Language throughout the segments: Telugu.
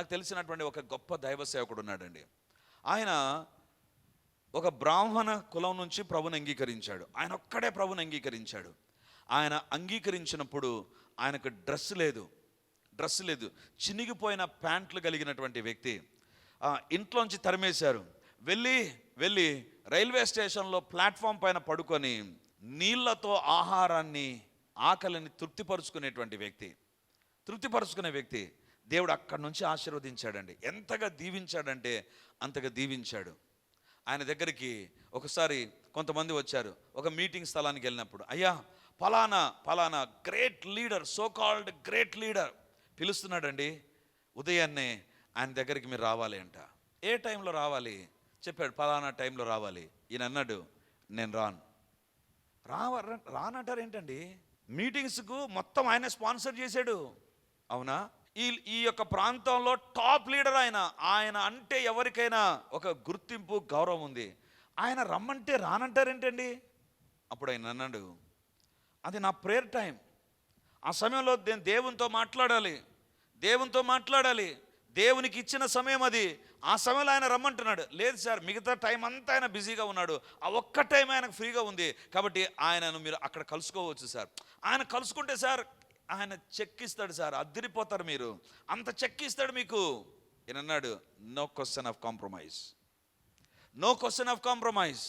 నాకు తెలిసినటువంటి ఒక గొప్ప దైవ సేవకుడు ఉన్నాడండి. ఆయన ఒక బ్రాహ్మణ కులం నుంచి ప్రభుని అంగీకరించాడు. ఆయన ఒక్కడే ప్రభుని అంగీకరించాడు. ఆయన అంగీకరించినప్పుడు ఆయనకు డ్రెస్ లేదు, చినిగిపోయిన ప్యాంట్లు కలిగినటువంటి వ్యక్తి. ఇంట్లోంచి తరిమేశారు. వెళ్ళి రైల్వే స్టేషన్లో ప్లాట్ఫామ్ పైన పడుకొని నీళ్లతో ఆకలిని తృప్తిపరుచుకునే వ్యక్తి దేవుడు అక్కడి నుంచి ఆశీర్వదించాడండి. ఎంతగా దీవించాడంటే అంతగా దీవించాడు. ఆయన దగ్గరికి ఒకసారి కొంతమంది వచ్చారు. ఒక మీటింగ్ స్థలానికి వెళ్ళినప్పుడు, అయ్యా పలానా great leader, so called great leader పిలుస్తున్నాడండి, ఉదయాన్నే ఆయన దగ్గరికి మీరు రావాలి అంట. ఏ టైంలో రావాలి చెప్పాడు, పలానా టైంలో రావాలి. ఈయన అన్నాడు, నేను రానంటారు ఏంటండి, మీటింగ్స్కు మొత్తం ఆయన స్పాన్సర్ చేశాడు. అవునా? ఈ యొక్క ప్రాంతంలో టాప్ లీడర్ ఆయన అంటే ఎవరికైనా ఒక గుర్తింపు, గౌరవం ఉంది. ఆయన రమ్మంటే రానంటారేంటండి? అప్పుడు ఆయన అన్నాడు, అది నా ప్రేయర్ టైం, ఆ సమయంలో నేను దేవునితో మాట్లాడాలి, దేవునికి ఇచ్చిన సమయం అది. ఆ సమయంలో ఆయన రమ్మంటున్నాడు. లేదు సార్, మిగతా టైం అంతా ఆయన బిజీగా ఉన్నాడు, ఆ ఒక్క టైం ఆయనకు ఫ్రీగా ఉంది, కాబట్టి ఆయనను మీరు అక్కడ కలుసుకోవచ్చు సార్. ఆయన కలుసుకుంటే సార్ ఆయన చెక్కిస్తాడు సార్, అదిరిపోతారు మీరు, అంత చెక్కిస్తాడు మీకు. ఈయన అన్నాడు, నో క్వశ్చన్ ఆఫ్ కాంప్రమైజ్.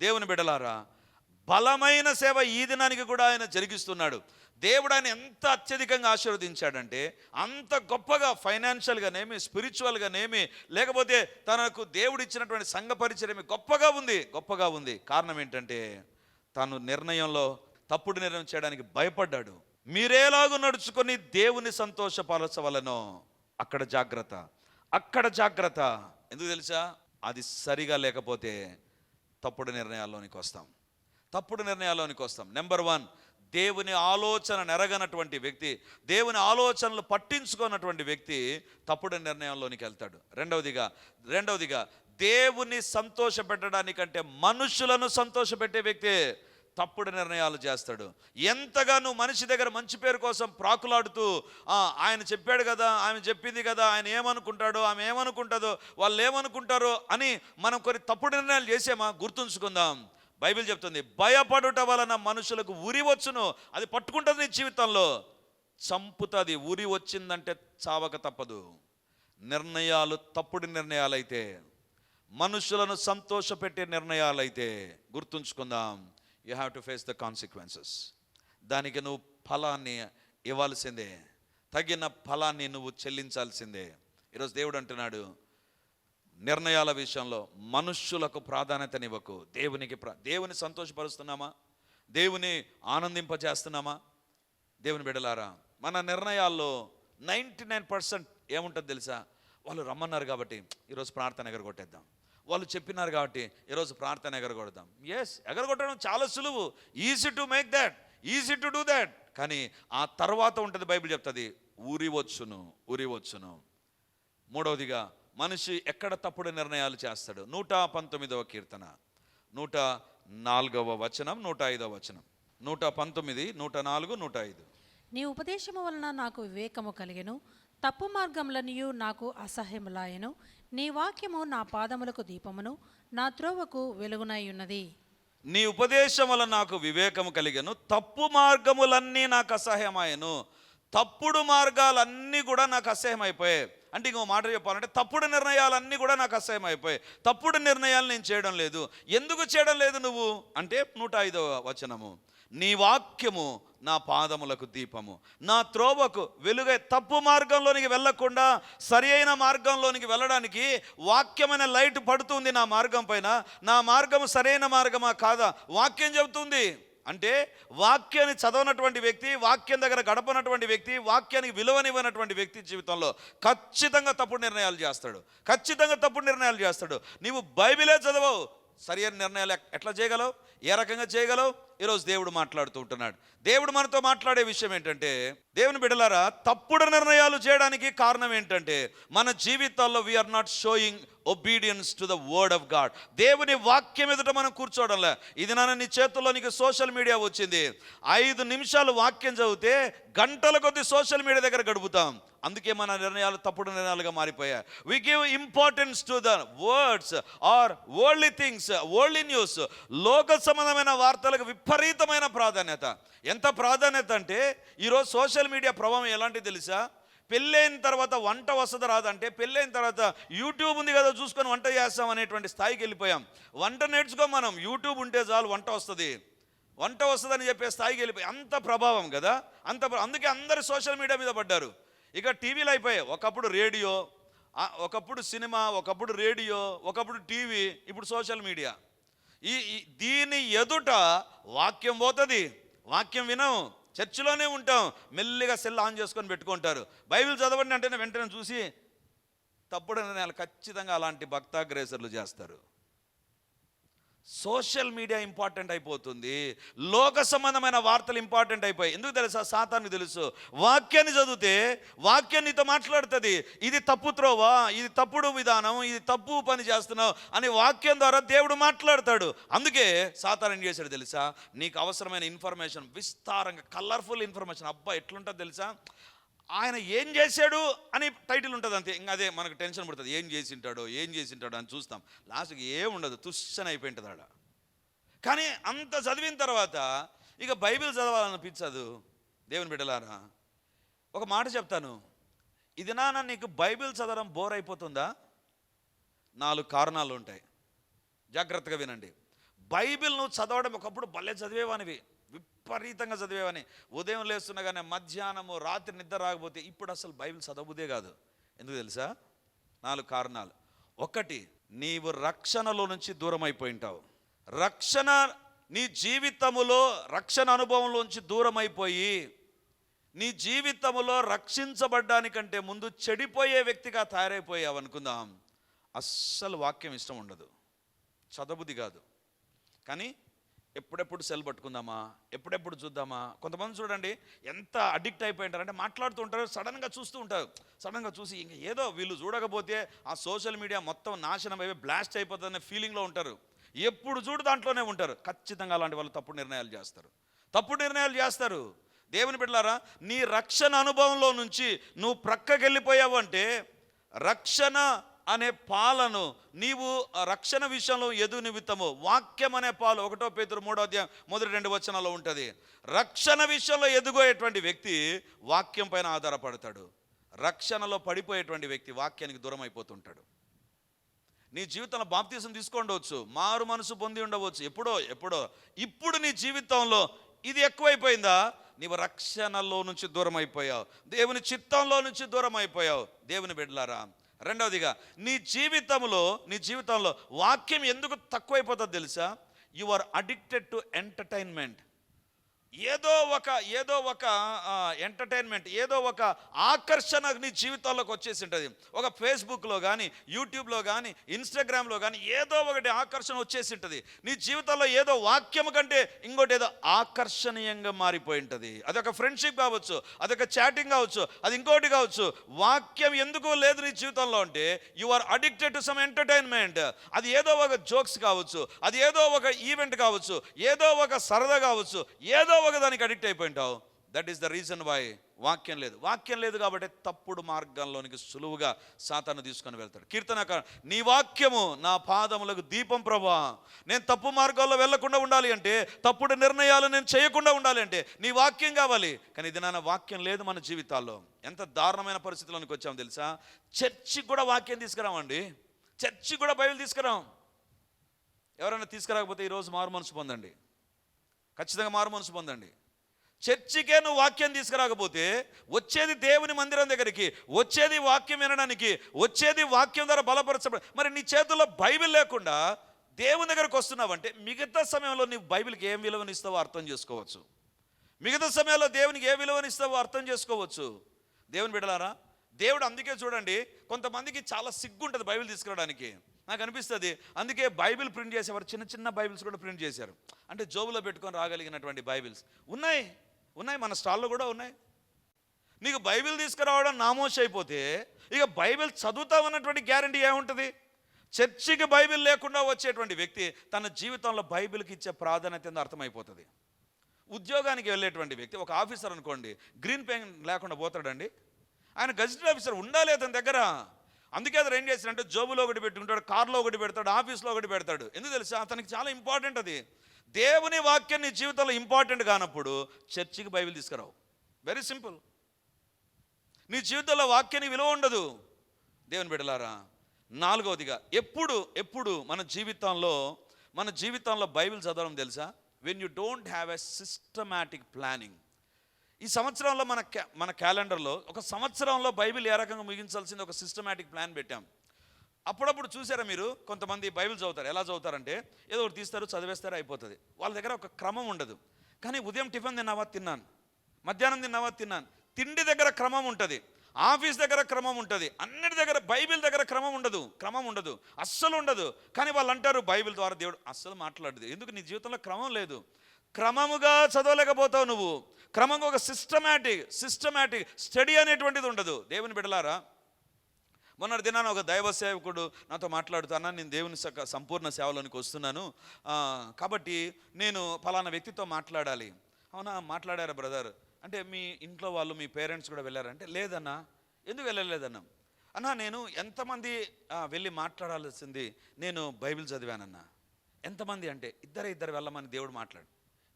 దేవుని బిడ్డలారా, బలమైన సేవ ఈ దినానికి కూడా ఆయన జరిగిస్తున్నాడు. దేవుడు ఆయన ఎంత అత్యధికంగా ఆశీర్వదించాడంటే, అంత గొప్పగా ఫైనాన్షియల్గానేమి, స్పిరిచువల్గానేమి, లేకపోతే తనకు దేవుడు ఇచ్చినటువంటి సంఘ పరిచయం గొప్పగా ఉంది. కారణం ఏంటంటే, తను తప్పుడు నిర్ణయం చేయడానికి భయపడ్డాడు. మీరేలాగూ నడుచుకొని దేవుని సంతోషపరచవలనో అక్కడ జాగ్రత్త. ఎందుకు తెలుసా? అది సరిగా లేకపోతే తప్పుడు నిర్ణయాల్లోనికి వస్తాం. నెంబర్ 1, దేవుని ఆలోచన నెరగనటువంటి వ్యక్తి, దేవుని ఆలోచనలు పట్టించుకున్నటువంటి వ్యక్తి తప్పుడు నిర్ణయంలోనికి వెళ్తాడు. రెండవదిగా దేవుని సంతోష పెట్టడానికంటే మనుషులను సంతోషపెట్టే వ్యక్తి తప్పుడు నిర్ణయాలు చేస్తాడు. ఎంతగా నువ్వు మనిషి దగ్గర మంచి పేరు కోసం ప్రాకులాడుతూ, ఆయన చెప్పాడు కదా, ఆమె చెప్పింది కదా, ఆయన ఏమనుకుంటాడో, ఆమె ఏమనుకుంటుందో, వాళ్ళు ఏమనుకుంటారో అని మనం కొన్ని తప్పుడు నిర్ణయాలు చేసామా? గుర్తుంచుకుందాం. బైబిల్ చెప్తుంది, భయపడుట వలన మనుషులకు ఉరి వచ్చును. అది పట్టుకుంటుంది నీ జీవితంలో, చంపుతుంది. ఉరి వచ్చిందంటే చావక తప్పదు. తప్పుడు నిర్ణయాలైతే, మనుషులను సంతోషపెట్టే నిర్ణయాలైతే గుర్తుంచుకుందాం, you have to face the consequences. దానికి నువ్వు ఫలాన్ని ఇవ్వాల్సిందే, తగిన ఫలాన్ని నువ్వు చెల్లించాల్సిందే. ఈరోజు దేవుడు అంటున్నాడు, నిర్ణయాల విషయంలో మనుష్యులకు ప్రాధాన్యతనివ్వకు, దేవుని సంతోషపరుస్తున్నామా? దేవుని ఆనందింపజేస్తున్నామా? దేవుని బిడ్డలారా, మన నిర్ణయాల్లో 99% ఏముంటుంది తెలుసా? వాళ్ళు రమ్మన్నారు కాబట్టి ఈరోజు ప్రార్థన ఎగరగొట్టేద్దాం, వాళ్ళు చెప్పినారు కాబట్టి ఈరోజు ప్రార్థన ఎగరగొడదాం. ఎగరగొట్టడం చాలా సులువు, easy to make that, easy to do that. కానీ ఆ తర్వాత ఉంటుంది, బైబిల్ చెప్తుంది, ఉరి వచ్చును. మూడవదిగా, మనిషి ఎక్కడ తప్పుడు నిర్ణయాలు చేస్తాడు? 119వ కీర్తన 104వ వచనం, 105వ వచనం. 119, 104, 105. నీ ఉపదేశము వలన నాకు వివేకము కలిగెను, తప్పు మార్గములనియు నాకు అసహ్యములాయెను. నీ వాక్యము నా పాదములకు దీపమును, నా త్రోవకు వెలుగునై ఉన్నది. నీ ఉపదేశం వలన నాకు వివేకము కలిగెను, తప్పు మార్గములన్నీ నాకు అసహ్యమాయను. తప్పుడు మార్గాలన్నీ కూడా నాకు అసహ్యమైపోయాయి. అంటే ఇంకో మాట చెప్పాలంటే, తప్పుడు నిర్ణయాలన్నీ కూడా నాకు అసహ్యమైపోయాయి. తప్పుడు నిర్ణయాలు నేను చేయడం లేదు. ఎందుకు చేయడం లేదు నువ్వు అంటే, 105వ వచనము, నీ వాక్యము నా పాదములకు దీపము, నా త్రోవకు వెలుగై. తప్పు మార్గంలోనికి వెళ్ళకుండా సరి అయిన మార్గంలోనికి వెళ్ళడానికి వాక్యమైన లైట్ పడుతుంది నా మార్గం పైన. నా మార్గం సరైన మార్గమా కాదా వాక్యం చెబుతుంది. అంటే వాక్యాన్ని చదవనటువంటి వ్యక్తి, వాక్యం దగ్గర గడపనటువంటి వ్యక్తి, వాక్యానికి విలువనివ్వనటువంటి వ్యక్తి జీవితంలో ఖచ్చితంగా తప్పుడు నిర్ణయాలు చేస్తాడు. నీవు బైబిలే చదవవు, సరైన నిర్ణయాలు ఎట్లా చేయగలవు? ఏ రకంగా చేయగలవు? ఈరోజు దేవుడు మాట్లాడుతూ ఉంటున్నాడు. దేవుడు మనతో మాట్లాడే విషయం ఏంటంటే, దేవుని బిడ్డలారా, తప్పుడు నిర్ణయాలు చేయడానికి కారణం ఏంటంటే మన జీవితాల్లో we are not showing obedience to the word of God. దేవుని వాక్యం ఎదుట మనం కూర్చోవడంలే. ఇది నాన్న నీ చేతుల్లో నీకు సోషల్ మీడియా వచ్చింది, 5 నిమిషాలు వాక్యం చదివితే గంటల కొద్ది సోషల్ మీడియా దగ్గర గడుపుతాం. అందుకే మన నిర్ణయాలు తప్పుడు నిర్ణయాలుగా మారిపోయాయి. We give importance to the words are worldly things, worldly news. లోక సంబంధమైన వార్తలకు విపరీతమైన ప్రాధాన్యత. ఎంత ప్రాధాన్యత అంటే ఈరోజు సోషల్ మీడియా ప్రభావం ఎలాంటిది తెలుసా? పెళ్ళైన తర్వాత వంట వస్తుందా రాదంటే, పెళ్ళైన తర్వాత యూట్యూబ్ ఉంది కదా చూసుకొని వంట చేస్తాం అనేటువంటి స్థాయికి వెళ్ళిపోయాం. వంట నేర్చుకో, మనం యూట్యూబ్ ఉంటే చాలు వంట వస్తుందని చెప్పే స్థాయికి వెళ్ళిపోయి. అంత ప్రభావం కదా, అందుకే అందరు సోషల్ మీడియా మీద పడ్డారు. ఇక టీవీలు అయిపోయాయి. ఒకప్పుడు రేడియో, ఒకప్పుడు సినిమా, ఒకప్పుడు రేడియో, ఒకప్పుడు టీవీ, ఇప్పుడు సోషల్ మీడియా. దీని ఎదుట వాక్యం పోతుంది, వాక్యం వినం, చర్చిలోనే ఉంటాం, మెల్లిగా సెల్ ఆన్ చేసుకొని పెట్టుకుంటారు. బైబిల్ చదవండి అంటేనే వెంటనే చూసి తప్పుడు నిర్ణయాలు ఖచ్చితంగా అలాంటి భక్తాగ్రేసర్లు చేస్తారు. సోషల్ మీడియా ఇంపార్టెంట్ అయిపోతుంది, లోక సంబంధమైన వార్తలు ఇంపార్టెంట్ అయిపోయి. ఎందుకు తెలుసా? సాతానుకు తెలుసు, వాక్యాన్ని చదివితే వాక్యం నీతో మాట్లాడుతుంది. ఇది తప్పు త్రోవా, ఇది తప్పుడు విధానం, ఇది తప్పు పని చేస్తున్నావు అని వాక్యం ద్వారా దేవుడు మాట్లాడతాడు. అందుకే సాతాను ఏం చేశాడు తెలుసా? నీకు అవసరమైన ఇన్ఫర్మేషన్ విస్తారంగా, కలర్ఫుల్ ఇన్ఫర్మేషన్. అబ్బా ఎట్లుంటుంది తెలుసా? ఆయన ఏం చేశాడు అని టైటిల్ ఉంటుంది అంతే. ఇంకా అదే మనకు టెన్షన్ పడుతుంది, ఏం చేసింటాడో అని చూస్తాం. లాస్ట్కి ఏముండదు, తుస్సన అయిపోయింటుంది ఆడ. కానీ అంత చదివిన తర్వాత ఇక బైబిల్ చదవాలనిపించదు. దేవుని బిడ్డలారా, ఒక మాట చెప్తాను, ఇది నాన్న నీకు బైబిల్ చదవడం బోర్ అయిపోతుందా? 4 కారణాలు ఉంటాయి, జాగ్రత్తగా వినండి. బైబిల్ నువ్వు చదవడం ఒకప్పుడు భలే చదివేవానివి, విపరీతంగా చదివేవని, ఉదయం లేస్తున్నగానే మధ్యాహ్నము రాత్రి నిద్ర రాకపోతే. ఇప్పుడు అసలు బైబిల్ చదవబుదే కాదు. ఎందుకు తెలుసా? 4 కారణాలు. 1, నీవు రక్షణలో నుంచి దూరం అయిపోయి ఉంటావు. నీ జీవితములో రక్షణ అనుభవంలోంచి దూరం అయిపోయి, నీ జీవితములో రక్షించబడ్డానికంటే ముందు చెడిపోయే వ్యక్తిగా తయారైపోయావు అనుకుందాం. అస్సలు వాక్యం ఇష్టం ఉండదు, చదవబుద్ధి కాదు. కానీ ఎప్పుడెప్పుడు సెల్ పట్టుకుందామా, ఎప్పుడెప్పుడు చూద్దామా. కొంతమంది చూడండి ఎంత అడిక్ట్ అయిపోయి ఉంటారు అంటే, మాట్లాడుతూ ఉంటారు, సడన్గా చూస్తూ ఉంటారు. సడన్గా చూసి ఇంకా ఏదో వీళ్ళు చూడకపోతే ఆ సోషల్ మీడియా మొత్తం నాశనం అయిపోయి బ్లాస్ట్ అయిపోతుందనే ఫీలింగ్లో ఉంటారు. ఎప్పుడు చూడు దాంట్లోనే ఉంటారు. ఖచ్చితంగా అలాంటి వాళ్ళు తప్పుడు నిర్ణయాలు చేస్తారు. దేవుని బిడ్డలారా, నీ రక్షణ అనుభవంలో నుంచి నువ్వు ప్రక్కకెళ్ళిపోయావు అంటే, రక్షణ అనే పాలను నీవు రక్షణ విషయంలో ఎదు నిమిత్తము, వాక్యం అనే పాలు 1 పేతురు 3వ అధ్యాయం మొదటి 2 వచనాల్లో ఉంటుంది. రక్షణ విషయంలో ఎదుగోయేటువంటి వ్యక్తి వాక్యం పైన ఆధారపడతాడు. రక్షణలో పడిపోయేటువంటి వ్యక్తి వాక్యానికి దూరం అయిపోతుంటాడు. నీ జీవితంలో బాప్తీసం తీసుకోండవచ్చు, మారు మనసు పొంది ఉండవచ్చు, ఎప్పుడో. ఇప్పుడు నీ జీవితంలో ఇది ఎక్కువైపోయిందా? నీవు రక్షణలో నుంచి దూరం అయిపోయావు, దేవుని చిత్తంలో నుంచి దూరం అయిపోయావు. దేవుని బిడ్డలారా, రెండవదిగా నీ జీవితంలో వాక్యం ఎందుకు తక్కువైపోతుంది తెలుసా? You are addicted to entertainment. ఏదో ఒక ఎంటర్టైన్మెంట్, ఏదో ఒక ఆకర్షణ నీ జీవితాల్లోకి వచ్చేసి ఉంటుంది. ఒక ఫేస్బుక్లో కానీ, యూట్యూబ్లో కానీ, ఇన్స్టాగ్రామ్లో కానీ ఏదో ఒకటి ఆకర్షణ వచ్చేసి ఉంటుంది. నీ జీవితంలో ఏదో వాక్యం కంటే ఇంకోటి ఏదో ఆకర్షణీయంగా మారిపోయి ఉంటుంది. అదొక ఫ్రెండ్షిప్ కావచ్చు, అదొక చాటింగ్ కావచ్చు, అది ఇంకోటి కావచ్చు. వాక్యం ఎందుకు లేదు నీ జీవితంలో అంటే, you are addicted to some entertainment. అది ఏదో ఒక జోక్స్ కావచ్చు, అది ఏదో ఒక ఈవెంట్ కావచ్చు, ఏదో ఒక సరదా కావచ్చు, ఏదో ఒక దానికి అడిక్ట్ అయిపోయింటావు. That is the reason why వాక్యం లేదు కాబట్టి తప్పుడు మార్గంలోనికి సులువుగా సాతాను తీసుకొని వెళ్తాడు. కీర్తనకారు, నీ వాక్యము నా పాదములకు దీపం ప్రభువా. నేను తప్పు మార్గాల్లో వెళ్లకుండా ఉండాలి అంటే, తప్పుడు నిర్ణయాలు నేను చేయకుండా ఉండాలి అంటే నీ వాక్యం కావాలి. కానీ ఇది నాన్న వాక్యం లేదు మన జీవితాల్లో. ఎంత దారుణమైన పరిస్థితుల్లోనికి వచ్చాము తెలుసా? చర్చికి కూడా వాక్యం తీసుకురామండి, చర్చికి కూడా బైబిల్ తీసుకురాం. ఎవరైనా తీసుకురాకపోతే ఈరోజు మారు మనసు పొందండి, ఖచ్చితంగా మారు మనసు పొందండి. చర్చికే నువ్వు వాక్యం తీసుకురాకపోతే, వచ్చేది దేవుని మందిరం దగ్గరికి, వచ్చేది వాక్యం వినడానికి, వచ్చేది వాక్యం ద్వారా బలపరచబడి, మరి నీ చేతుల్లో బైబిల్ లేకుండా దేవుని దగ్గరకు వస్తున్నావంటే మిగతా సమయంలో నీ బైబిల్కి ఏం విలువనిస్తావో అర్థం చేసుకోవచ్చు. మిగతా సమయంలో దేవునికి ఏ విలువనిస్తావో అర్థం చేసుకోవచ్చు. దేవుని బిడ్డలారా, దేవుడు అందుకే చూడండి, కొంతమందికి చాలా సిగ్గు ఉంటుంది బైబిల్ తీసుకురావడానికి. నాకు అనిపిస్తుంది. అందుకే బైబిల్ ప్రింట్ చేసేవారు చిన్న చిన్న బైబిల్స్ కూడా ప్రింట్ చేశారు. అంటే జోబులో పెట్టుకొని రాగలిగినటువంటి బైబిల్స్ ఉన్నాయి. మన స్టాల్లో కూడా ఉన్నాయి. నీకు బైబిల్ తీసుకురావడం నామోషి అయిపోతే ఇక బైబిల్ చదువుతామన్నటువంటి గ్యారంటీ ఏముంటుంది? చర్చికి బైబిల్ లేకుండా వచ్చేటువంటి వ్యక్తి తన జీవితంలో బైబిల్కి ఇచ్చే ప్రాధాన్యత ఏందో అర్థమైపోతుంది. ఉద్యోగానికి వెళ్ళేటువంటి వ్యక్తి, ఒక ఆఫీసర్ అనుకోండి, గ్రీన్ పెన్ లేకుండా పోతాడండి? ఆయన గజెటెడ్ ఆఫీసర్ ఉండాలి అతని దగ్గర. అందుకే అతను ఏం చేస్తాడంటే జోబులో ఒకటి పెట్టుకుంటాడు, కార్లో ఒకటి పెడతాడు, ఆఫీస్లో ఒకటి పెడతాడు. ఎందుకు తెలుసా? అతనికి చాలా ఇంపార్టెంట్ అది. దేవుని వాక్యం నీ జీవితంలో ఇంపార్టెంట్ కానప్పుడు చర్చికి బైబిల్ తీసుకురావు. Very simple. నీ జీవితంలో వాక్యానికి విలువ ఉండదు. దేవుని బిడ్డలారా, నాలుగవదిగా ఎప్పుడు మన జీవితంలో బైబిల్ చదవడం తెలుసా? When you don't have a systematic planning. ఈ సంవత్సరంలో మన క్యాలెండర్లో ఒక సంవత్సరంలో బైబిల్ ఏ రకంగా ముగించాల్సింది ఒక సిస్టమాటిక్ ప్లాన్ పెట్టాం. అప్పుడప్పుడు చూసారా మీరు, కొంతమంది బైబిల్ చదువుతారు. ఎలా చదువుతారంటే ఏదో ఒకటి తీస్తారు, చదివేస్తారు, అయిపోతుంది. వాళ్ళ దగ్గర ఒక క్రమం ఉండదు. కానీ ఉదయం టిఫిన్ తిన్నావా, తిన్నాను. మధ్యాహ్నం తిన్నావా, తిన్నాను. తిండి దగ్గర క్రమం ఉంటుంది, ఆఫీస్ దగ్గర క్రమం ఉంటుంది, అన్నిటి దగ్గర. బైబిల్ దగ్గర క్రమం ఉండదు, అస్సలు ఉండదు. కానీ వాళ్ళు అంటారు బైబిల్ ద్వారా దేవుడు అస్సలు మాట్లాడదు. ఎందుకు? నీ జీవితంలో క్రమం లేదు. క్రమముగా చదవలేకపోతావు నువ్వు. క్రమంగా ఒక సిస్టమాటిక్ స్టడీ అనేటువంటిది ఉండదు. దేవుని బిడ్డలారా, మొన్నటి దినాన ఒక దైవ సేవకుడు నాతో మాట్లాడుతానా, నేను దేవుని సంపూర్ణ సేవలోనికి వస్తున్నాను, కాబట్టి నేను ఫలానా వ్యక్తితో మాట్లాడాలి. అవునా, మాట్లాడారా బ్రదర్ అంటే మీ ఇంట్లో వాళ్ళు, మీ పేరెంట్స్ కూడా వెళ్ళారంటే లేదన్నా. ఎందుకు వెళ్ళలేదన్నా? అన్నా నేను ఎంతమంది వెళ్ళి మాట్లాడాల్సింది, నేను బైబిల్ చదివానన్నా. ఎంతమంది అంటే ఇద్దరు వెళ్ళమని దేవుడు మాట్లాడు.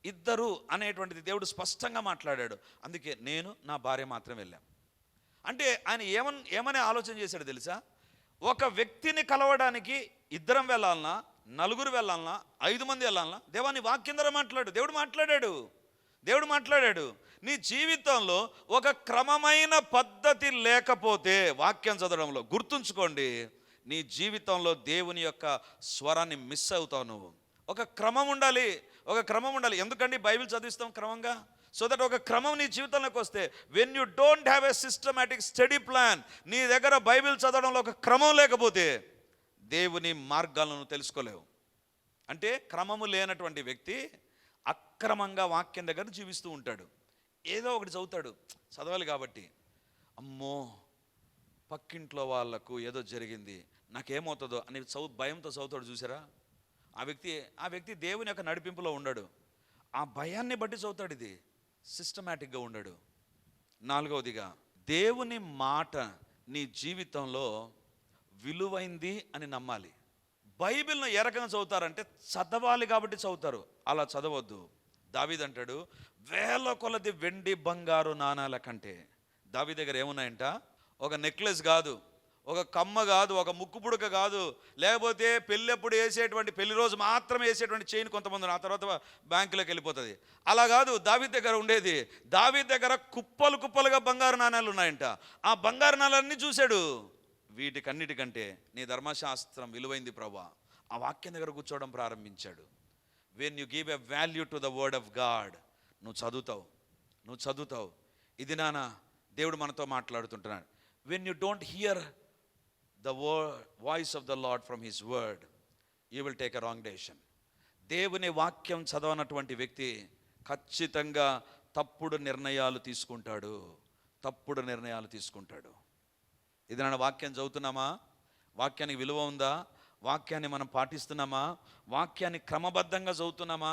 ఇద్దరు అనేటువంటిది దేవుడు స్పష్టంగా మాట్లాడాడు. అందుకే నేను నా భార్య మాత్రం వెళ్ళాం. అంటే ఆయన ఏమని ఆలోచన చేశాడు తెలుసా? ఒక వ్యక్తిని కలవడానికి ఇద్దరం వెళ్ళాలన్నా, నలుగురు వెళ్ళాలన్నా, 5 మంది వెళ్ళాలన్నా, దేవాని వాక్యం ద్వారా మాట్లాడు. దేవుడు మాట్లాడాడు. నీ జీవితంలో ఒక క్రమమైన పద్ధతి లేకపోతే వాక్యం చదవడంలో, గుర్తుంచుకోండి, నీ జీవితంలో దేవుని యొక్క స్వరాన్ని మిస్ అవుతావు నువ్వు. ఒక క్రమం ఉండాలి. ఎందుకండి బైబిల్ చదివిస్తాం క్రమంగా? సో దట్ ఒక క్రమం నీ జీవితంలోకి వస్తే, when you don't have a systematic study plan, నీ దగ్గర బైబిల్ చదవడంలో ఒక క్రమం లేకపోతే దేవుని మార్గాలను తెలుసుకోలేవు. అంటే క్రమము లేనటువంటి వ్యక్తి అక్రమంగా వాక్యం దగ్గర జీవిస్తూ ఉంటాడు. ఏదో ఒకటి చదువుతాడు, చదవాలి కాబట్టి. అమ్మో, పక్కింట్లో వాళ్ళకు ఏదో జరిగింది, నాకేమవుతుందో అని భయంతో చదువుతాడు. చూసారా? ఆ వ్యక్తి దేవుని యొక్క నడిపింపులో ఉండడు. ఆ భయాన్ని బట్టి చదువుతాడు. ఇది సిస్టమాటిక్గా ఉండడు. నాలుగవదిగా, దేవుని మాట నీ జీవితంలో విలువైంది అని నమ్మాలి. బైబిల్ను ఏ రకంగా చదువుతారంటే చదవాలి కాబట్టి చదువుతారు, అలా చదవద్దు. దావీదు అంటాడు, వేల కొలది వెండి బంగారు నాణాల కంటే. దావీదు దగ్గర ఏమున్నాయంట? ఒక నెక్లెస్ కాదు, ఒక కమ్మ కాదు, ఒక ముక్కు పుడక కాదు, లేకపోతే పెళ్ళెప్పుడు వేసేటువంటి, పెళ్లి రోజు మాత్రమే వేసేటువంటి చైన్ కొంతమంది, ఆ తర్వాత బ్యాంకులోకి వెళ్ళిపోతుంది. అలా కాదు దావీదు దగ్గర ఉండేది. దావీదు దగ్గర కుప్పలుగా బంగారు నాణాలు ఉన్నాయంట. ఆ బంగారు నాణాలన్నీ చూశాడు. వీటికన్నిటికంటే నీ ధర్మశాస్త్రం విలువైంది ప్రభువా. ఆ వాక్యం దగ్గర కూర్చోవడం ప్రారంభించాడు. When you give a value to the word of God, నువ్వు చదువుతావు. ఇది నాన్న దేవుడు మనతో మాట్లాడుతుంటున్నాడు. When you don't hear the voice of the Lord from his word, you will take a wrong decision. దేవుని వాక్యం చదవనటువంటి వ్యక్తి ఖచ్చితంగా తప్పుడు నిర్ణయాలు తీసుకుంటాడు. ఇది నాన్న వాక్యం చదువుతున్నామా? వాక్యానికి విలువ ఉందా? వాక్యాన్ని మనం పాటిస్తున్నామా? వాక్యాన్ని క్రమబద్ధంగా చదువుతున్నామా?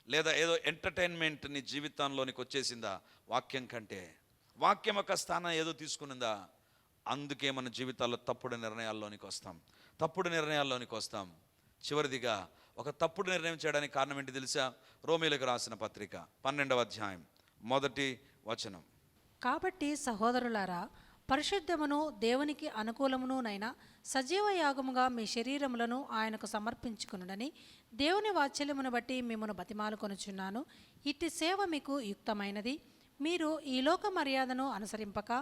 లేదా ఏదో ఎంటర్టైన్మెంట్ నీ జీవితంలోనికి వచ్చేసిందా? వాక్యం కంటే వాక్యం యొక్క స్థానం ఏదో తీసుకునిందా? అందుకే మన జీవితాల్లో తప్పుడు నిర్ణయాల్లోనికి వస్తాం. చివరిదిగా, ఒక తప్పుడు నిర్ణయం చేయడానికి కారణం ఏంటి తెలుసా? రోమీయులకు రాసిన పత్రిక 12వ అధ్యాయం 1వ వచనం. కాబట్టి సహోదరులారా, పరిశుద్ధమును దేవునికి అనుకూలమునునైన సజీవ యాగముగా మీ శరీరములను ఆయనకు సమర్పించుకొనుడని దేవుని వాత్సల్యమును బట్టి మిమ్మను బతిమాలుకొనుచున్నాను. ఇట్టి సేవ మీకు యుక్తమైనది. మీరు ఈ లోక మర్యాదను అనుసరింపక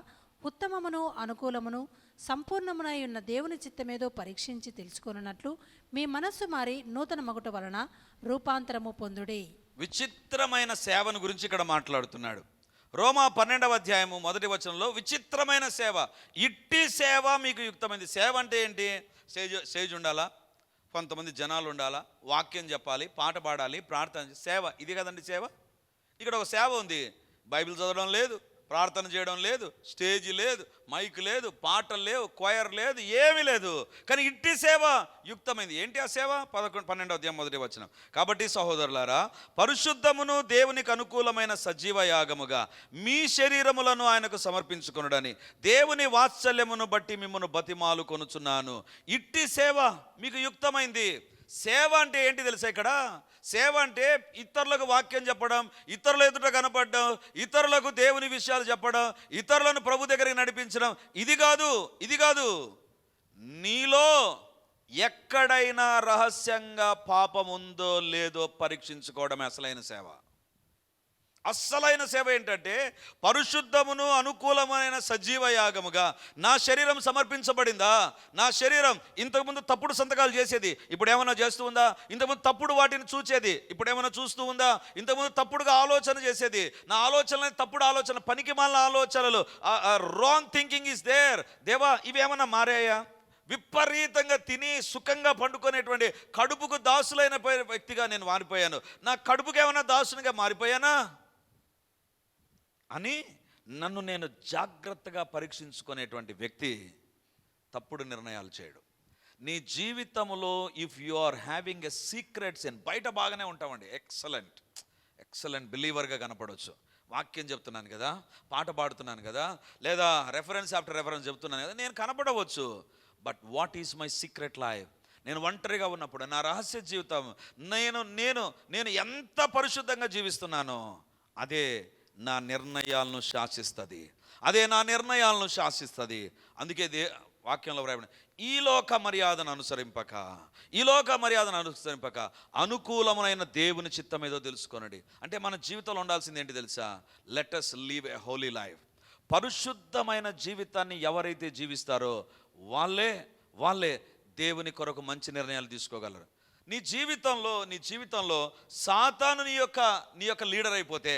ఉత్తమమును అనుకూలమును సంపూర్ణమునై ఉన్న దేవుని చిత్తమేదో పరీక్షించి తెలుసుకొనున్నట్లు మీ మనస్సు మారి నూతన మగుట వలన రూపాంతరము పొందుడి. విచిత్రమైన సేవను గురించి ఇక్కడ మాట్లాడుతున్నాడు. రోమా 12వ అధ్యాయము 1వ వచనంలో విచిత్రమైన సేవ, ఇట్టి సేవ మీకు యుక్తమైనది. సేవ అంటే ఏంటి? స్టేజ్ ఉండాలా, కొంతమంది జనాలు ఉండాలా, వాక్యం చెప్పాలి, పాట పాడాలి, ప్రార్థన, సేవ. ఇది కదండి సేవ. ఇక్కడ ఒక సేవ ఉంది. బైబిల్ చదవడం లేదు, ప్రార్థన చేయడం లేదు, స్టేజ్ లేదు, మైక్ లేదు, పాటలు లేవు, క్వైర్ లేదు, ఏమీ లేదు. కానీ ఇట్టి సేవ యుక్తమైంది. ఏంటి ఆ సేవ? 12వ అధ్యాయం 1వ వచనం. కాబట్టి సహోదరులారా, పరిశుద్ధమును దేవునికి అనుకూలమైన సజీవ యాగముగా మీ శరీరములను ఆయనకు సమర్పించుకొనుడని దేవుని వాత్సల్యమును బట్టి మిమ్మల్ని బతిమాలు కొనుచున్నాను. ఇట్టి సేవ మీకు యుక్తమైంది. సేవ అంటే ఏంటి తెలుసా? ఇక్కడ సేవ అంటే ఇతరులకు వాక్యం చెప్పడం, ఇతరుల ఎదుట కనపడడం, ఇతరులకు దేవుని విషయాలు చెప్పడం, ఇతరులను ప్రభు దగ్గరికి నడిపించడం. ఇది కాదు. నీలో ఎక్కడైనా రహస్యంగా పాపం ఉందో లేదో పరీక్షించుకోవడమే అసలైన సేవ. అస్సలైన సేవ ఏంటంటే, పరిశుద్ధమును అనుకూలమైన సజీవ యాగముగా నా శరీరం సమర్పించబడిందా? నా శరీరం ఇంతకుముందు తప్పుడు సంతకాలు చేసేది, ఇప్పుడు ఏమైనా చేస్తూ ఉందా? ఇంతకుముందు తప్పుడు వాటిని చూచేది, ఇప్పుడు ఏమైనా చూస్తూ ఉందా? ఇంతకుముందు తప్పుడుగా ఆలోచన చేసేది, నా ఆలోచనలు తప్పుడు ఆలోచన, పనికి మాలిన ఆలోచనలు, రాంగ్ థింకింగ్ ఈజ్ దేర్. దేవా, ఇవి ఏమన్నా మారాయా? విపరీతంగా తిని సుఖంగా పండుకునేటువంటి కడుపుకు దాసులైన వ్యక్తిగా నేను మారిపోయాను. నా కడుపుకి ఏమైనా దాసునిగా మారిపోయానా అని నన్ను నేను జాగ్రత్తగా పరీక్షించుకునేటువంటి వ్యక్తి తప్పుడు నిర్ణయాలు చేయడు. నీ జీవితంలో if you are having a secrets in, బయట బాగానే ఉంటామండి, ఎక్సలెంట్ బిలీవర్గా కనపడవచ్చు, వాక్యం చెప్తున్నాను కదా, పాట పాడుతున్నాను కదా, లేదా రెఫరెన్స్ ఆఫ్టర్ రెఫరెన్స్ చెప్తున్నాను కదా, నేను కనపడవచ్చు. But what is my secret life? నేను ఒంటరిగా ఉన్నప్పుడు నా రహస్య జీవితం, నేను ఎంత పరిశుద్ధంగా జీవిస్తున్నానో అదే నా నిర్ణయాలను శాసిస్తుంది. అందుకే వాక్యంలో వ్రాయబడిన ఈ లోక మర్యాదను అనుసరింపక అనుకూలమైన దేవుని చిత్తం ఏదో తెలుసుకొనండి. అంటే మన జీవితంలో ఉండాల్సింది ఏంటి తెలుసా? Let us live a Holi life. పరిశుద్ధమైన జీవితాన్ని ఎవరైతే జీవిస్తారో వాళ్ళే దేవుని కొరకు మంచి నిర్ణయాలు తీసుకోగలరు. నీ జీవితంలో సాతాను నీ యొక్క లీడర్ అయిపోతే,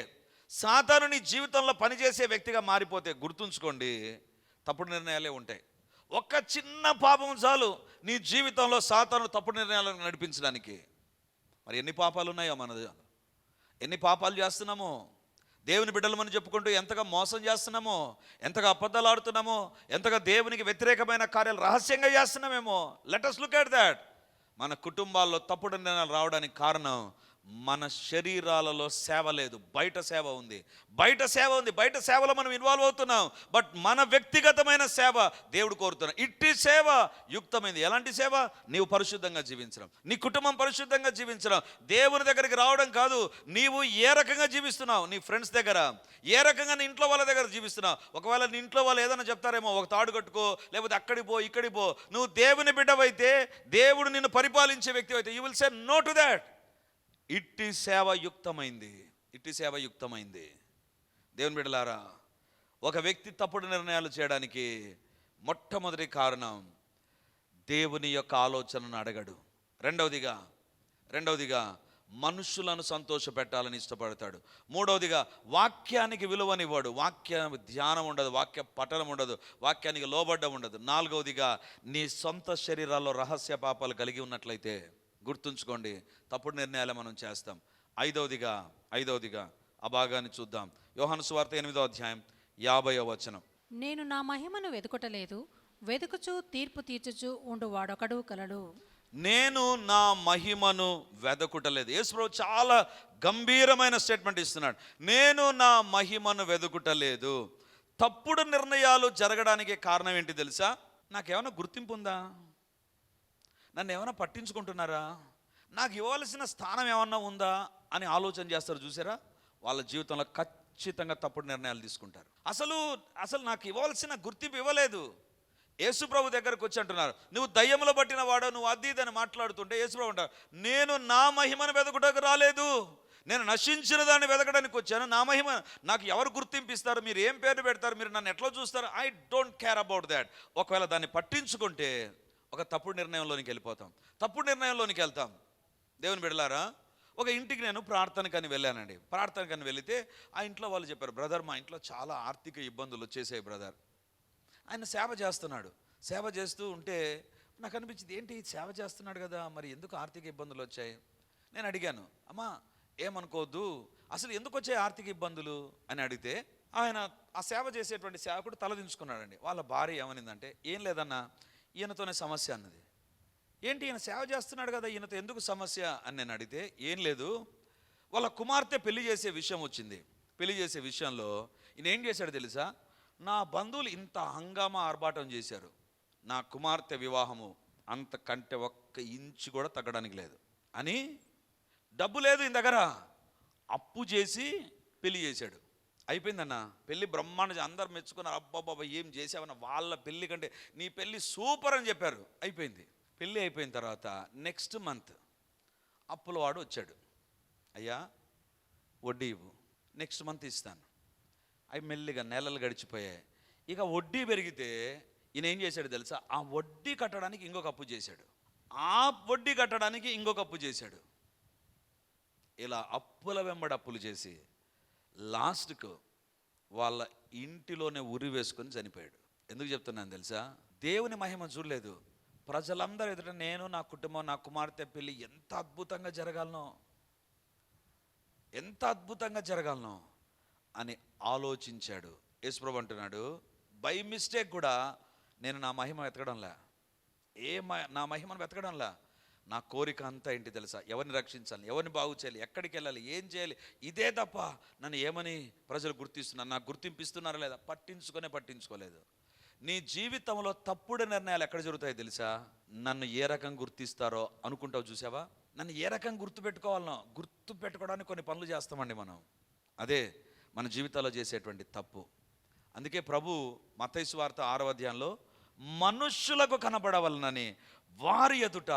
సాతాను నీ జీవితంలో పనిచేసే వ్యక్తిగా మారిపోతే, గుర్తుంచుకోండి, తప్పుడు నిర్ణయాలే ఉంటాయి. ఒక్క చిన్న పాపం చాలు నీ జీవితంలో సాతాను తప్పుడు నిర్ణయాలను నడిపించడానికి. మరి ఎన్ని పాపాలు ఉన్నాయో మనది, ఎన్ని పాపాలు చేస్తున్నామో, దేవుని బిడ్డలమని చెప్పుకుంటూ ఎంతగా మోసం చేస్తున్నామో, ఎంతగా అబద్ధాలు ఆడుతున్నామో, ఎంతగా దేవునికి వ్యతిరేకమైన కార్యాలు రహస్యంగా చేస్తున్నామేమో. Let us look at that. మన కుటుంబాల్లో తప్పుడు నిర్ణయాలు రావడానికి కారణం మన శరీరాలలో సేవ లేదు, బయట సేవ ఉంది. బయట సేవలో మనం ఇన్వాల్వ్ అవుతున్నాం. బట్ మన వ్యక్తిగతమైన సేవ దేవుడు కోరుతున్నాడు. ఇట్టి సేవ యుక్తమైంది. ఎలాంటి సేవ? నీవు పరిశుద్ధంగా జీవించడం, నీ కుటుంబం పరిశుద్ధంగా జీవించడం, దేవుని దగ్గరికి రావడం కాదు. నీవు ఏ రకంగా జీవిస్తున్నావు, నీ ఫ్రెండ్స్ దగ్గర ఏ రకంగా నీ ఇంట్లో వాళ్ళ దగ్గర జీవిస్తున్నావు. ఒకవేళ నీ ఇంట్లో వాళ్ళు ఏదైనా చెప్తారేమో, ఒక తాడు కట్టుకో, లేకపోతే అక్కడికి పో. నువ్వు దేవుని బిడ్డవైతే, దేవుడు నిన్ను పరిపాలించే వ్యక్తి అయితే, you will say no to that. ఇట్టి సేవ యుక్తమైంది. దేవుని బిడ్డలారా, ఒక వ్యక్తి తప్పుడు నిర్ణయాలు చేయడానికి మొట్టమొదటి కారణం దేవుని యొక్క ఆలోచనను అడగడు. రెండవదిగా మనుషులను సంతోషపెట్టాలని ఇష్టపడతాడు. మూడవదిగా వాక్యానికి విలువనివ్వడు, వాక్య ధ్యానం ఉండదు, వాక్య పఠనం ఉండదు, వాక్యానికి లోబడ్డం ఉండదు. నాలుగవదిగా నీ సొంత శరీరాల్లో రహస్య పాపాలు కలిగి ఉన్నట్లయితే గుర్తుంచుకోండి, తప్పుడు నిర్ణయాలు మనం చేస్తాం. ఐదవదిగా ఆ భాగాన్ని చూద్దాం. యోహాను సువార్త 8వ అధ్యాయం 50వ వచనం. నేను నా మహిమను వెదుకుటలేదు, వెదుకుచు తీర్పు తీర్చుచు ఉండు వాడొకడు కలడు. నేను నా మహిమను వెదకుటలేదు. యేసుప్రభు చాలా గంభీరమైన స్టేట్మెంట్ ఇస్తున్నాడు. నేను నా మహిమను వెదుకుటలేదు. తప్పుడు నిర్ణయాలు జరగడానికి కారణం ఏంటి తెలుసా? నాకేమైనా గుర్తింపు ఉందా? నన్ను ఏమైనా పట్టించుకుంటున్నారా? నాకు ఇవ్వాల్సిన స్థానం ఏమన్నా ఉందా అని ఆలోచన చేస్తారు. చూసారా? వాళ్ళ జీవితంలో ఖచ్చితంగా తప్పుడు నిర్ణయాలు తీసుకుంటారు. అసలు నాకు ఇవ్వాల్సిన గుర్తింపు ఇవ్వలేదు. యేసుప్రభు దగ్గరకు వచ్చి అంటున్నారు, నువ్వు దయ్యములో పట్టిన వాడు, నువ్వు అది అని మాట్లాడుతుంటే యేసుప్రభు అంటారు, నేను నా మహిమను వెదకుటకు రాలేదు, నేను నశించిన దాన్ని వెదకడానికి వచ్చాను. నా మహిమ నాకు ఎవరు గుర్తింపిస్తారు, మీరు ఏం పేరు పెడతారు, మీరు నన్ను ఎట్లా చూస్తారు, I don't care about that. ఒకవేళ దాన్ని పట్టించుకుంటే ఒక తప్పుడు నిర్ణయంలోనికి వెళ్తాం. దేవుని బిడ్డలారా, ఒక ఇంటికి నేను ప్రార్థనకని వెళితే ఆ ఇంట్లో వాళ్ళు చెప్పారు, బ్రదర్ మా ఇంట్లో చాలా ఆర్థిక ఇబ్బందులు వచ్చేసాయి బ్రదర్. ఆయన సేవ చేస్తున్నాడు. సేవ చేస్తూ ఉంటే నాకు అనిపించింది, ఏంటి సేవ చేస్తున్నాడు కదా, మరి ఎందుకు ఆర్థిక ఇబ్బందులు వచ్చాయి? నేను అడిగాను, అమ్మా ఏమనుకోవద్దు, అసలు ఎందుకు వచ్చాయి ఆర్థిక ఇబ్బందులు అని అడిగితే, ఆయన ఆ సేవ చేసేటువంటి సేవకుడు తలదించుకున్నాడండి. వాళ్ళ భార్య ఏమనిందంటే, ఏం లేదన్నా, ఈయనతోనే సమస్య అన్నది. ఏంటి, ఈయన సేవ చేస్తున్నాడు కదా, ఈయనతో ఎందుకు సమస్య అని నేను అడిగితే, ఏం లేదు, వాళ్ళ కుమార్తె పెళ్లి చేసే విషయం వచ్చింది. పెళ్లి చేసే విషయంలో ఈయన ఏం చేశాడు తెలుసా, నా బంధువులు ఇంత హంగామా ఆర్భాటం చేశారు, నా కుమార్తె వివాహము అంతకంటే ఒక్క ఇంచు కూడా తగ్గడానికి లేదు అని, డబ్బు లేదు ఈయన దగ్గర, అప్పు చేసి పెళ్లి చేశాడు. అయిపోయిందన్న పెళ్ళి బ్రహ్మాండ, అందరు మెచ్చుకున్నారు, అబ్బాబాబా ఏం చేసావన్న, వాళ్ళ పెళ్ళి కంటే నీ పెళ్ళి సూపర్ అని చెప్పారు. అయిపోయింది. పెళ్ళి అయిపోయిన తర్వాత నెక్స్ట్ మంత్ అప్పుల వాడు వచ్చాడు, అయ్యా వడ్డీ ఇవ్వు, నెక్స్ట్ మంత్ ఇస్తాను. అవి మెల్లిగా నెలలు గడిచిపోయాయి. ఇక వడ్డీ పెరిగితే ఈయన ఏం చేశాడు తెలుసా, ఆ వడ్డీ కట్టడానికి ఇంకొక అప్పు చేశాడు, ఆ వడ్డీ కట్టడానికి ఇంకొక అప్పు చేశాడు. ఇలా అప్పుల వెంబడి అప్పులు చేసి లాస్ట్కు వాళ్ళ ఇంటిలోనే ఉరి వేసుకొని చనిపోయాడు. ఎందుకు చెప్తున్నాను తెలుసా, దేవుని మహిమ చూడలేదు. ప్రజలందరూ ఎదుట నేను, నా కుటుంబం, నా కుమార్తె పెళ్ళి ఎంత అద్భుతంగా జరగాలనో, ఎంత అద్భుతంగా జరగాలనో అని ఆలోచించాడు. యేసుప్రభు అంటున్నాడు, బై మిస్టేక్ కూడా నేను నా మహిమ వెతకడంలా, నా మహిమను వెతకడంలా, నా కోరిక అంతా ఏంటి తెలుసా, ఎవరిని రక్షించాలి, ఎవరిని బాగు చేయాలి, ఎక్కడికి వెళ్ళాలి, ఏం చేయాలి, ఇదే తప్ప నన్ను ఏమని ప్రజలు గుర్తిస్తున్నారు, నాకు గుర్తింపిస్తున్నారా లేదా పట్టించుకోలేదు. నీ జీవితంలో తప్పుడు నిర్ణయాలు ఎక్కడ జరుగుతాయో తెలుసా, నన్ను ఏ రకంగా గుర్తిస్తారో అనుకుంటావు. చూసావా, నన్ను ఏ రకంగా గుర్తుపెట్టుకోవాలనో, గుర్తుపెట్టుకోవడానికి కొన్ని పనులు చేస్తామండి మనం. అదే మన జీవితాల్లో చేసేటువంటి తప్పు. అందుకే ప్రభు మత్తయి సువార్త 6వ అధ్యాయంలో, మనుష్యులకు కనబడవలనని వారి ఎదుట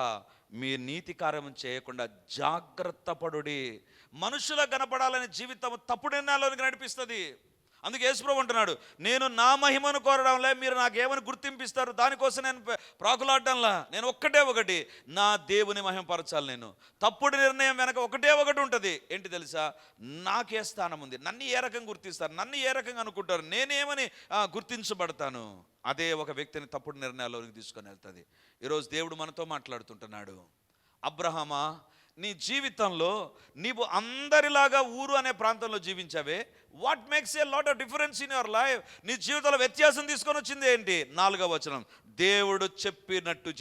మీ నీతి కార్యం చేయకుండా జాగ్రత్త పడుడి. మనుషులకు కనపడాలని జీవితం తప్పుడు నిర్ణయాల్లోకి నడిపిస్తుంది. అందుకే యేసుప్రభు అంటున్నాడు, నేను నా మహిమను కోరడంలే, మీరు నాకేమని గుర్తింపిస్తారు దానికోసం నేను ప్రాకులాడడంలా, నేను ఒకటి నా దేవుని మహిమపరచాలి. నేను తప్పుడు నిర్ణయం వెనక ఒకటి ఉంటుంది, ఏంటి తెలుసా, నాకే స్థానం ఉంది, నన్ను ఏ రకంగా గుర్తిస్తారు, నన్ను ఏ రకంగా అనుకుంటారు, నేనేమని గుర్తించబడతాను. అదే ఒక వ్యక్తిని తప్పుడు నిర్ణయాల్లోకి తీసుకొని వెళ్తుంది. ఈరోజు దేవుడు మనతో మాట్లాడుతుంటున్నాడు, అబ్రహామా నీ జీవితంలో నీవు అందరిలాగా ఊరు అనే ప్రాంతంలో జీవించావే, what makes a lot of difference in your life? నీ జీవితంలో వ్యత్యాసం తీసుకొని వచ్చింది ఏంటి? 4వ వచనం, దేవుడు చెప్పినట్టు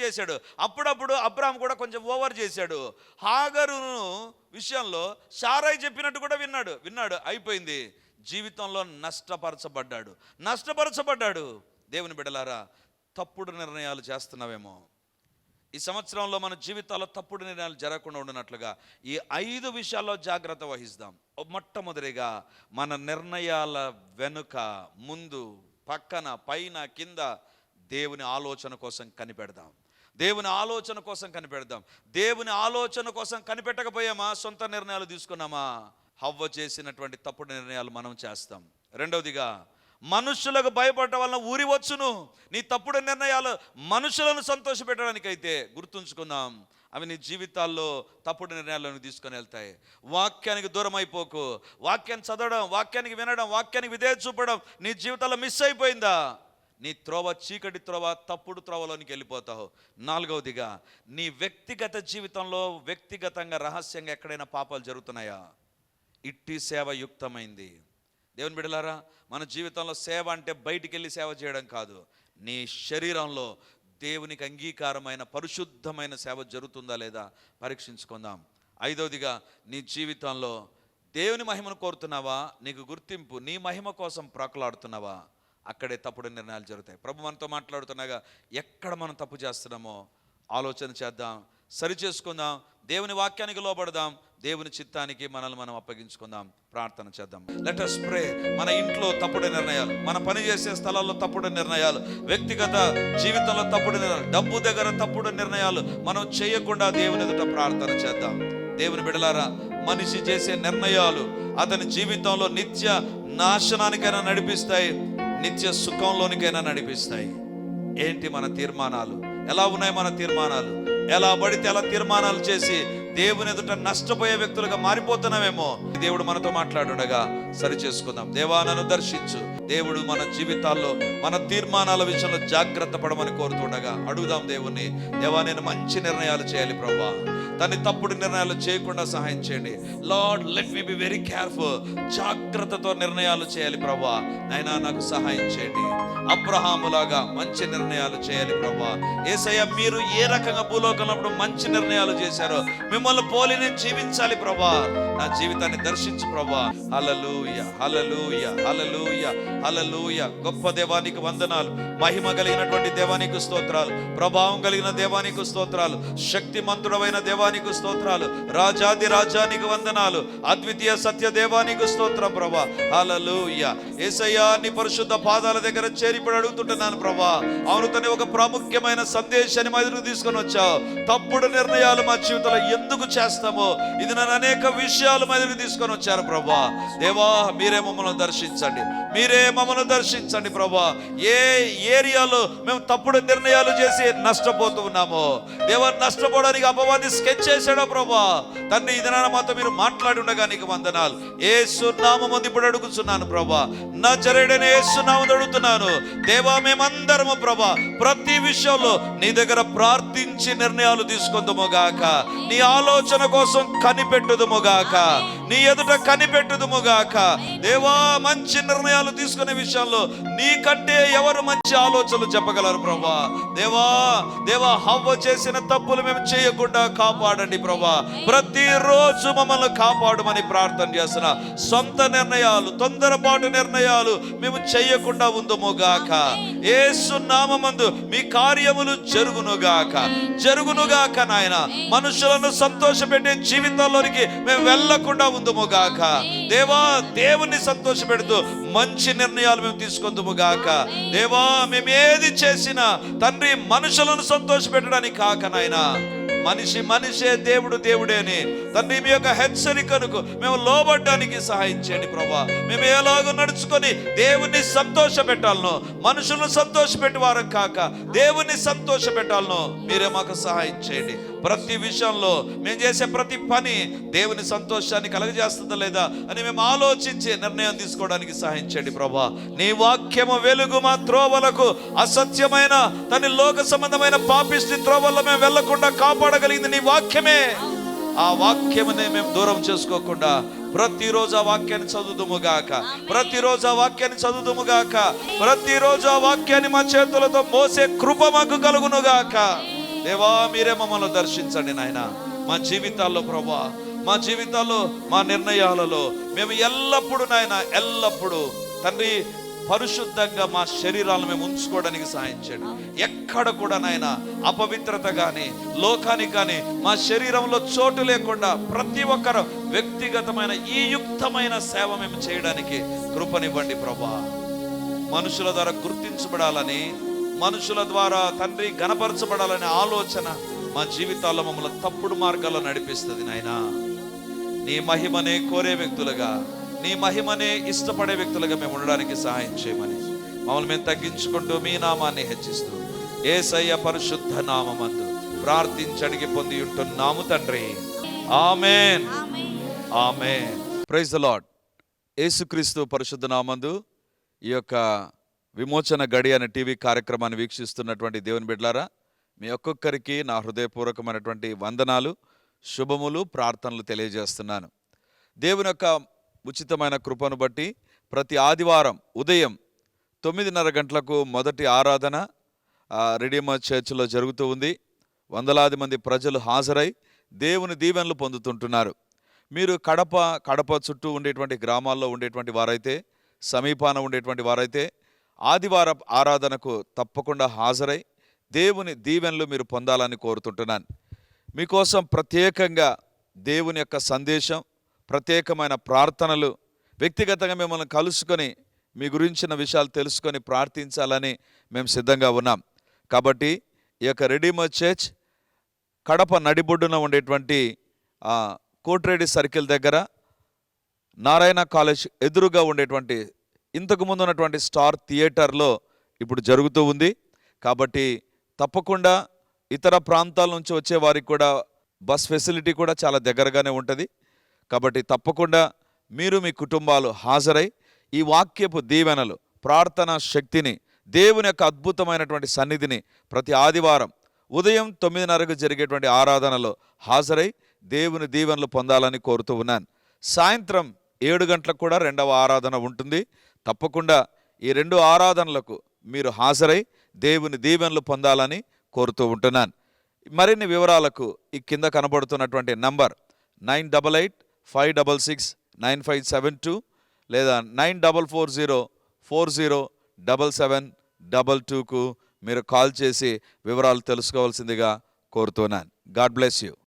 చేశాడు. అప్పుడప్పుడు అబ్రహాం కూడా కొంచెం ఓవర్ చేశాడు. హాగరును విషయంలో సారాయి చెప్పినట్టు కూడా విన్నాడు. అయిపోయింది. జీవితంలో నష్టపరచబడ్డాడు. దేవుని బిడ్డలారా, తప్పుడు నిర్ణయాలు చేస్తున్నావేమో. ఈ సంవత్సరంలో మన జీవితాల్లో తప్పుడు నిర్ణయాలు జరగకుండా ఉండినట్లుగా ఈ 5 విషయాల్లో జాగ్రత్త వహిస్తాం. మొట్టమొదటిగా మన నిర్ణయాల వెనుక, ముందు, పక్కన, పైన, కింద దేవుని ఆలోచన కోసం కనిపెడదాం. దేవుని ఆలోచన కోసం కనిపెట్టకపోయామా, సొంత నిర్ణయాలు తీసుకున్నామా? హవ్వ చేసినటువంటి తప్పుడు నిర్ణయాలు మనం చేస్తాం. రెండవదిగా, మనుషులకు భయపడటం వలన ఊరి వచ్చును. నీ తప్పుడు నిర్ణయాలు మనుషులను సంతోషపెట్టడానికైతే గుర్తుంచుకుందాం, అవి నీ జీవితాల్లో తప్పుడు నిర్ణయాలను తీసుకొని వెళ్తాయి. వాక్యానికి దూరం అయిపోకు. వాక్యాన్ని చదవడం, వాక్యానికి వినడం, వాక్యానికి విధేయత చూపడం నీ జీవితాల్లో మిస్ అయిపోయిందా, నీ త్రోవ చీకటి త్రోవ, తప్పుడు త్రోవలోనికి వెళ్ళిపోతావు. 4వదిగా, నీ వ్యక్తిగత జీవితంలో వ్యక్తిగతంగా రహస్యంగా ఎక్కడైనా పాపాలు జరుగుతున్నాయా? ఇట్టి సేవ యుక్తమైంది. దేవుని బిడ్డలారా, మన జీవితంలో సేవ అంటే బయటికి వెళ్ళి సేవ చేయడం కాదు, నీ శరీరంలో దేవునికి అంగీకారమైన పరిశుద్ధమైన సేవ జరుగుతుందా లేదా పరీక్షించుకుందాం. 5వదిగా, నీ జీవితంలో దేవుని మహిమను కోరుతున్నావా? నీకు గుర్తింపు, నీ మహిమ కోసం ప్రాకులాడుతున్నావా? అక్కడే తప్పుడు నిర్ణయాలు జరుగుతాయి. ప్రభు మనతో మాట్లాడుతున్నాగా, ఎక్కడ మనం తప్పు చేస్తున్నామో ఆలోచన చేద్దాం, సరి చేసుకుందాం, దేవుని వాక్యానికి లోబడదాం, దేవుని చిత్తానికి మనల్ని మనం అప్పగించుకుందాం. ప్రార్థన చేద్దాం. Let us pray. మన ఇంట్లో తప్పుడు నిర్ణయాలు, మన పని చేసే స్థలాల్లో తప్పుడు నిర్ణయాలు, వ్యక్తిగత జీవితంలో తప్పుడు నిర్ణయాలు, డబ్బు దగ్గర తప్పుడు నిర్ణయాలు మనం చేయకుండా దేవుని ఎదుట ప్రార్థన చేద్దాం. దేవుని బిడ్డలారా, మనిషి చేసే నిర్ణయాలు అతని జీవితంలో నిత్య నాశనానికైనా నడిపిస్తాయి, నిత్య సుఖంలోనికైనా నడిపిస్తాయి. ఏంటి మన తీర్మానాలు? ఎలా ఉన్నాయి మన తీర్మానాలు? ఎలా పడితే అలా తీర్మానాలు చేసి దేవుని ఎదుట నష్టపోయే వ్యక్తులుగా మారిపోతున్నామేమో. దేవుడు మనతో మాట్లాడుండగా సరి చేసుకుందాం. దేవా నన్ను దర్శించు. దేవుడు మన జీవితాల్లో మన తీర్మానాల విషయంలో జాగ్రత్త పడమని కోరుతుండగా అడుగుదాం దేవుణ్ణి. దేవా నేను మంచి నిర్ణయాలు చేయాలి ప్రభువా, తన్ని తప్పుడు నిర్ణయాలు చేయకుండా సహాయం చేయండి. Lord let me be very careful. జాగ్రత్తతో నిర్ణయాలు చేయాలి ప్రభువా. నాయనా నాకు సహాయం చేయండి. అబ్రహాములాగా మంచి నిర్ణయాలు చేయాలి ప్రభువా. యేసయ్య మీరు ఏ రకంగా భూలోకంలో మంచి నిర్ణయాలు చేశారో మిమ్మల్ని పోలి నేను జీవించాలి ప్రభువా. నా జీవితాన్ని దర్శించు ప్రభువా. హల్లెలూయా హల్లెలూయా హల్లెలూయా హల్లెలూయా. గొప్ప దేవానికి వందనాలు. మహిమ కలిగినటువంటి దేవానికి స్తోత్రాలు. ప్రభావం కలిగిన దేవానికి స్తోత్రాలు. శక్తిమంతుడమైన దేవానికి స్తోత్రాలు. రాజాది రాజానికి వందనాలు. అద్వితీయ సత్య దేవానికి స్తోత్రం ప్రభా. హల్లెలూయా. యేసయ్యా నీ పరిశుద్ధ పాదాల దగ్గర చేరిపడి అడుగుతుంటున్నాను ప్రభా. అవును తను ఒక ప్రాముఖ్యమైన సందేశాన్ని మా ఎదురు తీసుకొని వచ్చావు. తప్పుడు నిర్ణయాలు మా జీవితంలో ఎందుకు చేస్తామో ఇది నన్ను అనేక విషయాలు మా ఎదురు తీసుకొని వచ్చారు ప్రభా. దేవా మీరే మమ్మల్ని దర్శించండి. మీరే మమ్మల్ని దర్శించండి ప్రభా. ఏ ఏరియాలో మేము తప్పుడు నిర్ణయాలు చేసి నష్టపోతూ ఉన్నామో దేవా, నష్టపోవడానికి అపవాది స్కెచ్ చేశాడో ప్రభా. తండ్రి ఇది మాతో మీరు మాట్లాడి ఉండగా నీకు వందనాలు. యేసు నామమున ఇప్పుడు అడుగుతున్నాను ప్రభా. నజరేయుడైన యేసు నామమున అడుగుతున్నాను దేవా. మేమందరము ప్రభా ప్రతి విషయంలో నీ దగ్గర ప్రార్థించి నిర్ణయాలు తీసుకుందుము గాక. నీ ఆలోచన కోసం కనిపెట్టుదుము గాక. నీ ఎదుట కనిపెట్టుదుము గాక. దేవా మంచి నిర్ణయాలు తీసుకునే విషయంలో నీకంటే ఎవరు మంచి ఆలోచనలు చెప్పగలరు ప్రభా. దేవా దేవా హవ్వ చేసిన తప్పులు మేము చేయకుండా కాపాడండి ప్రభా. ప్రతిరోజు మమ్మల్ని కాపాడమని ప్రార్థన చేస్తున్నా. సొంత నిర్ణయాలు తొందరపాటు నిర్ణయాలు మేము చేయకుండా ఉందుముగాక. యేసు నామమందు మీ కార్యములు జరుగునుగాక జరుగునుగాక నాయన. మనుషులను సంతోషపెట్టే జీవితాల్లోనికి మేము వెళ్ళకుండా ఉందుముగాక. దేవా దేవుని సంతోషపెడుతూ మంచి నిర్ణయాలు మేము తీసుకుందుముగాక. దేవా మేము ఏది చేసినా తండ్రి మనుషులను సంతోషపెట్టడానికి కాక నాయనా, మనిషే దేవుడు దేవుడే అని తండ్రి మీ యొక్క హెచ్చరికలకు మేము లోబడ్డానికి సహాయం చేయండి ప్రభా. మేము ఎలాగో నడుచుకొని దేవుని సంతోష పెట్టాలనో, మనుషులను సంతోష పెట్టేవారం కాక దేవుని సంతోష పెట్టాలనో మీరే మాకు సహాయం చేయండి. ప్రతి విషయంలో మేము చేసే ప్రతి పని దేవుని సంతోషాన్ని కలగజేస్తుందా లేదా అని మేము ఆలోచించి నిర్ణయం తీసుకోవడానికి సహాయం చేయండి ప్రభా. నీ వాక్యము వెలుగు మా త్రోవలకు, అసత్యమైన తన లోక సంబంధమైన పాపిష్టి త్రోవల్లో మేము వెళ్లకుండా కాపాడగలిగింది నీ వాక్యమే. ఆ వాక్యమునే మేము దూరం చేసుకోకుండా ప్రతిరోజు ఆ వాక్యాన్ని చదువుదుముగాక. ప్రతిరోజు ఆ వాక్యాన్ని చదువుదుముగాక. ప్రతిరోజు ఆ వాక్యాన్ని మా చేతులతో మోసే కృప మాకు కలుగునుగాక. దేవా మీరే మమ్మల్ని దర్శించండి నాయన. మా జీవితాల్లో ప్రభా, మా జీవితాల్లో మా నిర్ణయాలలో మేము ఎల్లప్పుడూ నాయన ఎల్లప్పుడూ తండ్రి పరిశుద్ధంగా మా శరీరాలను మేము ఉంచుకోవడానికి సహాయం చేయండి. ఎక్కడ కూడా నాయన అపవిత్రత కానీ లోకానికి కానీ మా శరీరంలో చోటు లేకుండా ప్రతి ఒక్కరు వ్యక్తిగతమైన ఈ యుక్తమైన సేవ మేము చేయడానికి కృపనివ్వండి ప్రభా. మనుషుల ద్వారా గుర్తించబడాలని, మనుషుల ద్వారా తండ్రి గణపరచబడాలనే ఆలోచన మా జీవితాల్లో మమ్మల్ని తప్పుడు మార్గాల్లో నడిపిస్తుంది నాయనా. నీ మహిమనే కోరే వ్యక్తులుగా, నీ మహిమనే ఇష్టపడే వ్యక్తులుగా మేము ఉండడానికి సహాయం చేయమని మమ్మల్ని మేము తగ్గించుకుంటూ మీ నామాన్ని హెచ్చిస్తూ యేసయ్య పరిశుద్ధ నామమందు ప్రార్థించి అడిగి పొంది ఉంటున్నాము తండ్రి. Amen amen. Praise the Lord. యేసుక్రీస్తు పరిశుద్ధ నామందు ఈ యొక్క విమోచన గడి అనే టీవీ కార్యక్రమాన్ని వీక్షిస్తున్నటువంటి దేవుని బిడ్డలారా, మీ ఒక్కొక్కరికి నా హృదయపూర్వకమైనటువంటి వందనాలు, శుభములు, ప్రార్థనలు తెలియజేస్తున్నాను. దేవుని యొక్క ఉచితమైన కృపను బట్టి ప్రతి ఆదివారం ఉదయం 9:30 గంటలకు మొదటి ఆరాధన రెడీమర్ చర్చ్లో జరుగుతూ ఉంది. వందలాది మంది ప్రజలు హాజరై దేవుని దీవెనలు పొందుతుంటున్నారు. మీరు కడప చుట్టూ ఉండేటువంటి గ్రామాల్లో ఉండేటువంటి వారైతే, సమీపాన ఉండేటువంటి వారైతే ఆదివారం ఆరాధనకు తప్పకుండా హాజరై దేవుని దీవెనలు మీరు పొందాలని కోరుతుంటున్నాను. మీకోసం ప్రత్యేకంగా దేవుని యొక్క సందేశం, ప్రత్యేకమైన ప్రార్థనలు, వ్యక్తిగతంగా మిమ్మల్ని కలుసుకొని మీ గురించిన విషయాలు తెలుసుకొని ప్రార్థించాలని మేము సిద్ధంగా ఉన్నాం. కాబట్టి ఈ యొక్క రెడీమర్ చర్చ్ కడప నడిబొడ్డున ఉండేటువంటి కోటిరెడ్డి సర్కిల్ దగ్గర నారాయణ కాలేజ్ ఎదురుగా ఉండేటువంటి ఇంతకుముందు ఉన్నటువంటి స్టార్ థియేటర్లో ఇప్పుడు జరుగుతూ ఉంది. కాబట్టి తప్పకుండా ఇతర ప్రాంతాల నుంచి వచ్చే వారికి కూడా బస్ ఫెసిలిటీ కూడా చాలా దగ్గరగానే ఉంటుంది. కాబట్టి తప్పకుండా మీరు మీ కుటుంబాలు హాజరై ఈ వాక్యపు దీవెనలు, ప్రార్థనా శక్తిని, దేవుని యొక్క అద్భుతమైనటువంటి సన్నిధిని ప్రతి ఆదివారం ఉదయం 9:30కు జరిగేటువంటి ఆరాధనలో హాజరై దేవుని దీవెనలు పొందాలని కోరుతూ ఉన్నాను. సాయంత్రం 7 గంటలకు కూడా రెండవ ఆరాధన ఉంటుంది. తప్పకుండా ఈ 2 ఆరాధనలకు మీరు హాజరై దేవుని దీవెనలు పొందాలని కోరుతూ ఉంటున్నాను. మరిన్ని వివరాలకు ఈ కింద కనబడుతున్నటువంటి నంబర్ 9855669572 లేదా 9440407722కు మీరు కాల్ చేసి వివరాలు తెలుసుకోవాల్సిందిగా కోరుతున్నాను. God bless you.